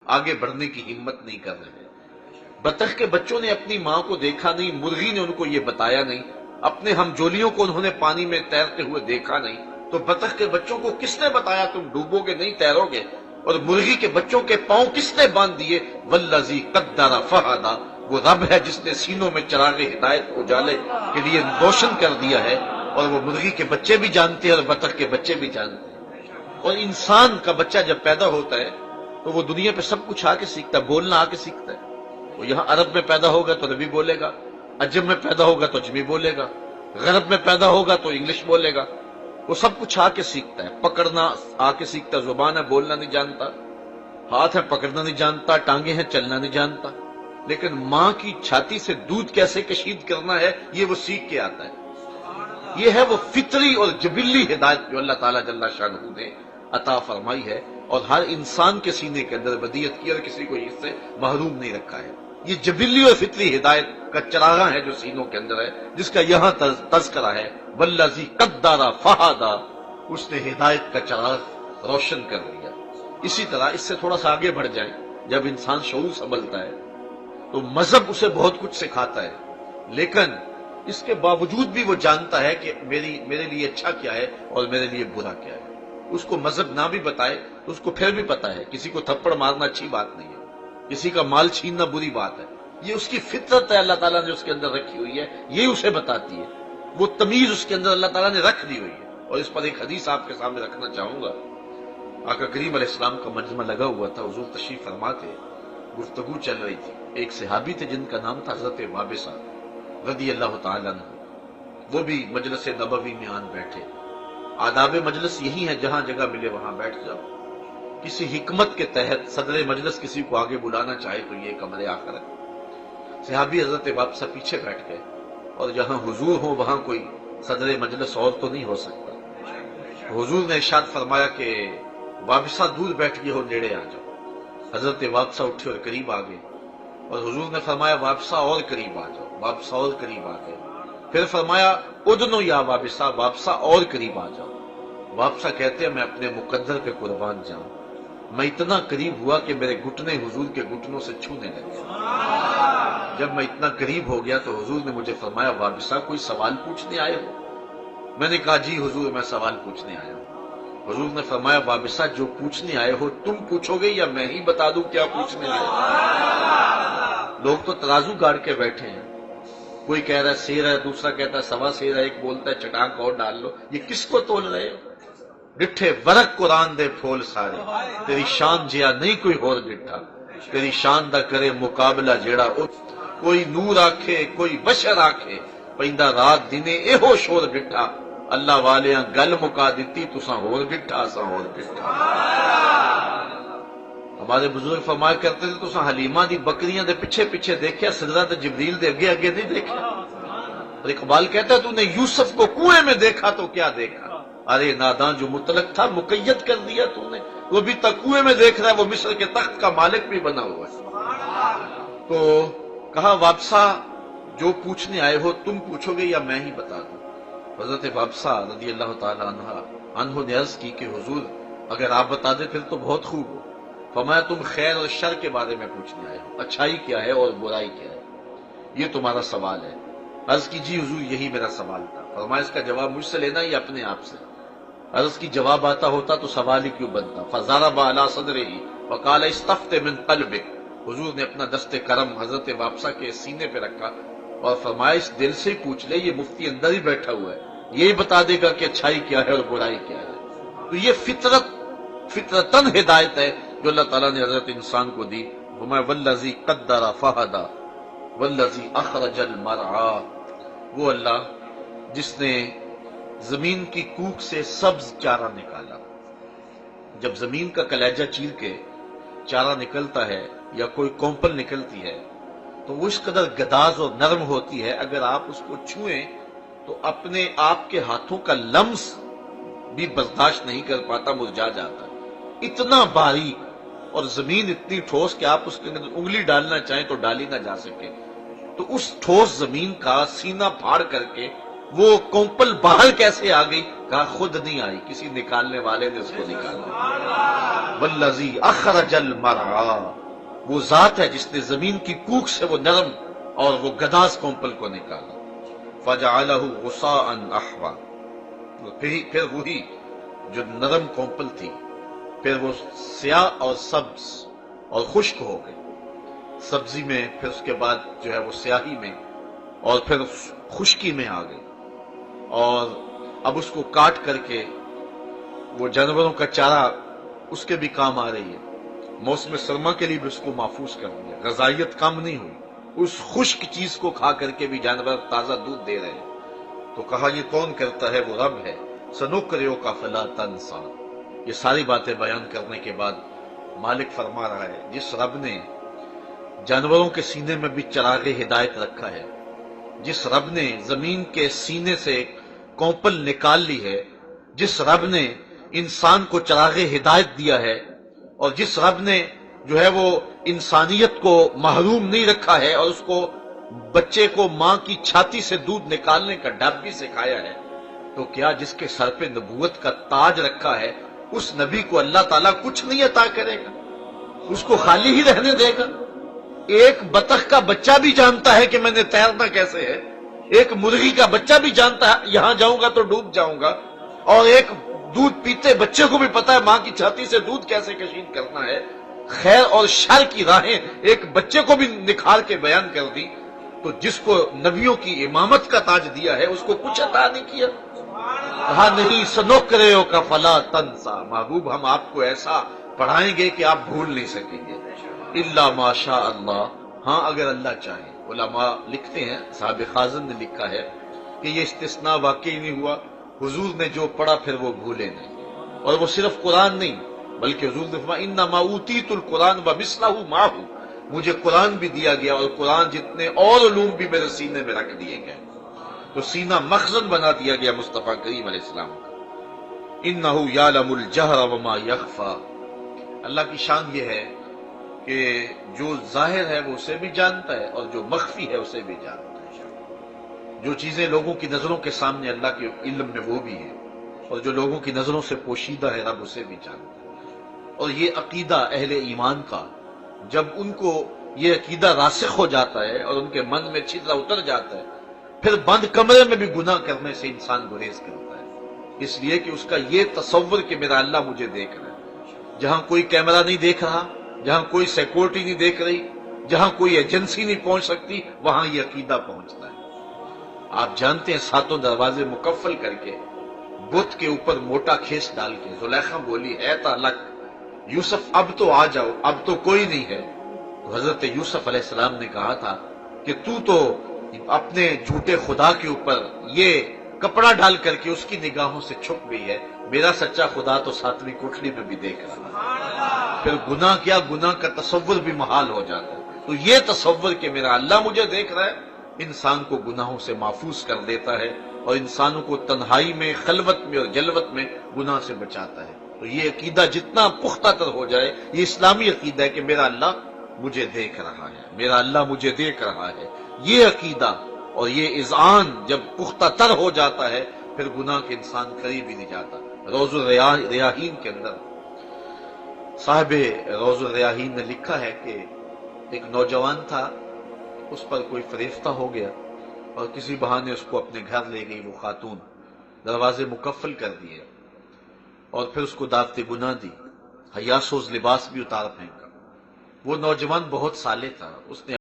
آگے بڑھنے کی ہمت نہیں کر رہے۔ بطخ کے بچوں نے اپنی ماں کو دیکھا نہیں، مرغی نے ان کو یہ بتایا نہیں، اپنے ہم جولیوں کو انہوں نے پانی میں تیرتے ہوئے دیکھا نہیں، تو بطخ کے بچوں کو کس نے بتایا تم ڈوبو گے نہیں، تیرو گے؟ اور مرغی کے بچوں کے پاؤں کس نے باندھ دیے؟ والذی قدر فہدی، وہ رب ہے جس نے سینوں میں چراغ ہدایت کو اجالے کے لیے روشن کر دیا ہے، اور وہ مرغی کے بچے بھی جانتے ہیں اور بطخ کے بچے بھی جانتے ہیں۔ اور انسان کا بچہ جب پیدا ہوتا ہے تو وہ دنیا پہ سب کچھ آ کے سیکھتا ہے، بولنا آ کے سیکھتا ہے۔ وہ یہاں عرب میں پیدا ہوگا تو عربی بولے گا، عجم میں پیدا ہوگا تو عجمی بولے گا، غرب میں پیدا ہوگا تو انگلش بولے گا۔ وہ سب کچھ آ کے سیکھتا ہے، پکڑنا آ کے سیکھتا ہے، زبان ہے بولنا نہیں جانتا، ہاتھ ہے پکڑنا نہیں جانتا، ٹانگیں ہیں چلنا نہیں جانتا، لیکن ماں کی چھاتی سے دودھ کیسے کشید کرنا ہے یہ وہ سیکھ کے آتا ہے۔ یہ ہے وہ فطری اور جبلی ہدایت جو اللہ تعالیٰ جل شانہ نے عطا فرمائی ہے، اور ہر انسان کے سینے کے اندر ودیت کی اور کسی کو اس سے محروم نہیں رکھا ہے۔ یہ جبلی اور فطری ہدایت کا چراغاں ہے جو سینوں کے اندر ہے، جس کا یہاں تذکرہ ہے، والذی قدر فہدی، اس نے ہدایت کا چراغ روشن کر دیا۔ اسی طرح اس سے تھوڑا سا آگے بڑھ جائیں، جب انسان شعور سنبھلتا ہے تو مذہب اسے بہت کچھ سکھاتا ہے، لیکن اس کے باوجود بھی وہ جانتا ہے کہ میرے لیے اچھا کیا ہے اور میرے لیے برا کیا ہے۔ اس کو مذہب نہ بھی بتائے تو اس کو پھر بھی پتا ہے کسی کو تھپڑ مارنا اچھی بات نہیں ہے، کسی کا مال چھیننا بری بات ہے، یہ اس کی فطرت ہے، اللہ تعالیٰ نے اس کے اندر رکھی ہوئی ہے، یہ اسے بتاتی ہے، وہ تمیز اس کے اندر اللہ تعالیٰ نے رکھ دی ہوئی ہے۔ اور اس پر ایک حدیث آپ کے سامنے رکھنا چاہوں گا۔ آقا کریم علیہ السلام کا مجمع لگا ہوا تھا، حضور تشریف فرما تھے، گفتگو چل رہی تھی، ایک صحابی تھے جن کا نام تھا حضرت وابصہ رضی اللہ تعالیٰ عنہ، وہ بھی مجلس نبوی میں آن بیٹھے۔ آداب مجلس یہی ہے، جہاں جگہ ملے وہاں بیٹھ جاؤ۔ کسی حکمت کے تحت صدر مجلس کسی کو آگے بلانا چاہے تو یہ کمرے آخر ہے۔ صحابی حضرت وابصہ پیچھے بیٹھ گئے، اور جہاں حضور ہو وہاں کوئی صدر مجلس اور تو نہیں ہو سکتا۔ حضور نے ارشاد فرمایا کہ وابصہ دور بیٹھ گئے ہو، نیڑے آ جاؤ۔ حضرت وابصہ اٹھے اور قریب آ گئے، اور حضور نے فرمایا وابصہ اور قریب آ جاؤ، وابصہ اور قریب آ گئے، پھر فرمایا ادنو یا وابصہ، وابصہ اور قریب آ جاؤ۔ وابصہ کہتے ہیں میں اپنے مقدر پہ قربان جاؤں، میں اتنا قریب ہوا کہ میرے گھٹنے حضور کے گھٹنوں سے چھونے لگے۔ جب میں اتنا قریب ہو گیا تو حضور نے مجھے فرمایا وابصہ کوئی سوال پوچھنے آئے ہو؟ میں نے کہا جی حضور میں سوال پوچھنے آیا ہوں۔ حضور نے فرمایا وابصہ جو پوچھنے آئے ہو تم پوچھو گے یا میں ہی بتا دوں کیا پوچھنے آئے ہو؟ لوگ تو ترازو گاڑ کے بیٹھے ہیں، کوئی کہہ رہا ہے سیر ہے، دوسرا کہتا ہے سوا سیر ہے، ایک بولتا ہے چٹانک اور ڈال لو۔ یہ کس کو تول رہے ہو؟ ڈٹھے ورق قرآن دے پھول سارے، تیری شان جیا نہیں کوئی اور ڈٹھا، تیری شان دا کرے مقابلہ جیڑا کوئی نور آکھے کوئی بشر آکھے، پیندا رات دنے ایہو شور ڈٹھا، اللہ والیاں گل مکا دیتی تساں ہور ڈٹھا اساں ہور ڈٹھا۔ ہمارے بزرگ فرمایا کرتے تھے تساں حلیمہ دی بکریاں دے پیچھے پیچھے دیکھیا، سدرہ تے جبریل دے اگے اگے نہیں دیکھیا۔ اور اقبال کہتا ہے تو نے یوسف کو کنویں میں دیکھا تو کیا دیکھا، ارے ناداں جو مطلق تھا مقید کر دیا تو نے، وہ بھی تک کنویں میں دیکھ رہا ہے، وہ مصر کے تخت کا مالک بھی بنا ہوا ہے۔ تو کہا وابصہ جو پوچھنے آئے ہو تم پوچھو گے یا میں ہی بتا دوں؟ حضرت وابصہ رضی اللہ تعالی عنہ نے عرض کی کہ حضور اگر آپ بتا دیں پھر تو بہت خوب ہو۔ فرمایا تم خیر اور شر کے بارے میں پوچھنے آئے ہو، اچھائی کیا ہے اور برائی کیا ہے، یہ تمہارا سوال ہے۔ عرض کی جی حضور یہی میرا سوال تھا۔ فرمایا اس کا جواب مجھ سے لینا یا اپنے آپ سے؟ عرض کی جواب آتا ہوتا تو سوال ہی کیوں بنتا؟ فضرب علی صدرہ وقال استفت من قلبک، حضور نے اپنا دست کرم حضرت وابصہ کے سینے پہ رکھا اور فرمایا اس دل سے ہی پوچھ لے، یہ مفتی اندر ہی بیٹھا ہوا ہے، یہی بتا دے گا کہ اچھائی کیا ہے اور برائی کیا ہے۔ تو یہ فطرتاً ہدایت ہے جو اللہ تعالیٰ نے حضرت انسان کو دی۔ فرمایا والذی قدر فہدی والذی اخرج المرعی، وہ اللہ جس نے زمین کی کوکھ سے سبز چارہ نکالا۔ جب زمین کا کلیجہ چیر کے چارہ نکلتا ہے یا کوئی کومپل نکلتی ہے تو وہ اس قدر گداز اور نرم ہوتی ہے، اگر آپ اس کو چھوئیں تو اپنے آپ کے ہاتھوں کا لمس بھی برداشت نہیں کر پاتا، مرجھا جاتا ہے، اتنا باریک، اور زمین اتنی ٹھوس کہ آپ اس کے اندر انگلی ڈالنا چاہیں تو ڈالی نہ جا سکے۔ تو اس ٹھوس زمین کا سینہ پھاڑ کر کے وہ کونپل باہر کیسے آ گئی؟ کہا خود نہیں آئی، کسی نکالنے والے نے اس کو نکالا۔ والذی اخرج المرعى، وہ ذات ہے جس نے زمین کی کوکھ سے وہ نرم اور وہ گداز کونپل کو نکالا۔ فجعلہ غصاء احوا، پھر وہی جو نرم کونپل تھی پھر وہ سیاہ اور سبز اور خشک ہو گئی، سبزی میں، پھر اس کے بعد جو ہے وہ سیاہی میں، اور پھر خشکی میں آ گئی، اور اب اس کو کاٹ کر کے وہ جانوروں کا چارہ اس کے بھی کام آ رہی ہے، موسم سرما کے لیے بھی اس کو محفوظ کر دیا، غذائیت کم نہیں ہوئی، اس خشک چیز کو کھا کر کے بھی جانور تازہ دودھ دے رہے ہیں۔ تو کہا یہ کون کرتا ہے؟ وہ رب ہے۔ سنقرئک فلا تنسیٰ، یہ ساری باتیں بیان کرنے کے بعد مالک فرما رہا ہے جس رب نے جانوروں کے سینے میں بھی چراغ ہدایت رکھا ہے، جس رب نے زمین کے سینے سے کونپل نکال لی ہے، جس رب نے انسان کو چراغ ہدایت دیا ہے، اور جس رب نے جو ہے وہ انسانیت کو محروم نہیں رکھا ہے اور اس کو بچے کو ماں کی چھاتی سے دودھ نکالنے کا ڈب بھی سکھایا ہے، تو کیا جس کے سر پہ نبوت کا تاج رکھا ہے اس نبی کو اللہ تعالیٰ کچھ نہیں عطا کرے گا؟ اس کو خالی ہی رہنے دے گا؟ ایک بطخ کا بچہ بھی جانتا ہے کہ میں نے تیرنا کیسے ہے، ایک مرغی کا بچہ بھی جانتا ہے یہاں جاؤں گا تو ڈوب جاؤں گا، اور ایک دودھ پیتے بچے کو بھی پتا ہے ماں کی چھاتی سے دودھ کیسے کشید کرنا ہے۔ خیر اور شر کی راہیں ایک بچے کو بھی نکھار کے بیان کر دی، تو جس کو نبیوں کی امامت کا تاج دیا ہے اس کو کچھ عطا نہیں کیا؟ کہا نہیں، سنقرئک فلا تنسیٰ، محبوب ہم آپ کو ایسا پڑھائیں گے کہ آپ بھول نہیں سکیں گے، الا ما شاء اللہ، ہاں اگر اللہ چاہے۔ علماء لکھتے ہیں، صاحب خازن نے لکھا ہے کہ یہ استثناء واقعی نہیں ہوا، حضور نے جو پڑھا پھر وہ بھولے نہیں، اور وہ صرف قرآن نہیں بلکہ حضور نے فرمایا انما اوتیت القرآن ومثلہ معہ، مجھے قرآن بھی دیا گیا اور قرآن جتنے اور علوم بھی میرے سینے میں رکھ دیے گئے، تو سینہ مخزن بنا دیا گیا مصطفیٰ کریم علیہ السلام کا۔ انہ یعلم الجہر وما یخفی، اللہ کی شان یہ ہے کہ جو ظاہر ہے وہ اسے بھی جانتا ہے اور جو مخفی ہے اسے بھی جانتا ہے، جو چیزیں لوگوں کی نظروں کے سامنے اللہ کے علم میں وہ بھی ہیں، اور جو لوگوں کی نظروں سے پوشیدہ ہے رب اسے بھی جانتا ہے۔ اور یہ عقیدہ اہل ایمان کا، جب ان کو یہ عقیدہ راسخ ہو جاتا ہے اور ان کے من میں چھدرا اتر جاتا ہے، پھر بند کمرے میں بھی گناہ کرنے سے انسان گریز کرتا ہے، اس لیے کہ اس کا یہ تصور کہ میرا اللہ مجھے دیکھ رہا ہے، جہاں کوئی کیمرہ نہیں دیکھ رہا، جہاں کوئی سیکورٹی نہیں دیکھ رہی، جہاں کوئی ایجنسی نہیں پہنچ سکتی، وہاں یہ عقیدہ پہنچتا ہے۔ آپ جانتے ہیں ساتوں دروازے مکفل کر کے بت کے اوپر موٹا کھیس ڈال کے زلیخا بولی ہے تالک یوسف اب تو آ جاؤ، اب تو کوئی نہیں ہے، تو حضرت یوسف علیہ السلام نے کہا تھا کہ تو اپنے جھوٹے خدا کے اوپر یہ کپڑا ڈال کر کے اس کی نگاہوں سے چھپ گئی ہے، میرا سچا خدا تو ساتویں کوٹھڑی میں بھی دیکھ رہا ہے۔ پھر گناہ کیا، گناہ کا تصور بھی محال ہو جاتا ہے، تو یہ تصور کہ میرا اللہ مجھے دیکھ رہا ہے انسان کو گناہوں سے محفوظ کر دیتا ہے اور انسانوں کو تنہائی میں، خلوت میں اور جلوت میں گناہ سے بچاتا ہے۔ تو یہ عقیدہ جتنا پختہ تر ہو جائے، یہ اسلامی عقیدہ ہے کہ میرا اللہ مجھے دیکھ رہا ہے، میرا اللہ مجھے دیکھ رہا ہے، یہ عقیدہ اور یہ اذعان جب پختہ تر ہو جاتا ہے پھر گناہ کے انسان قریب ہی نہیں جاتا۔ روض الریاحین کے اندر صاحب روض الریاحین نے لکھا ہے کہ ایک نوجوان تھا، اس پر کوئی فریفتہ ہو گیا اور کسی بہانے اس کو اپنے گھر لے گئی وہ خاتون، دروازے مکفل کر دیے اور پھر اس کو دعوت گناہ دی، حیاسوز لباس بھی اتار پھینکا۔ وہ نوجوان بہت صالح تھا، اس نے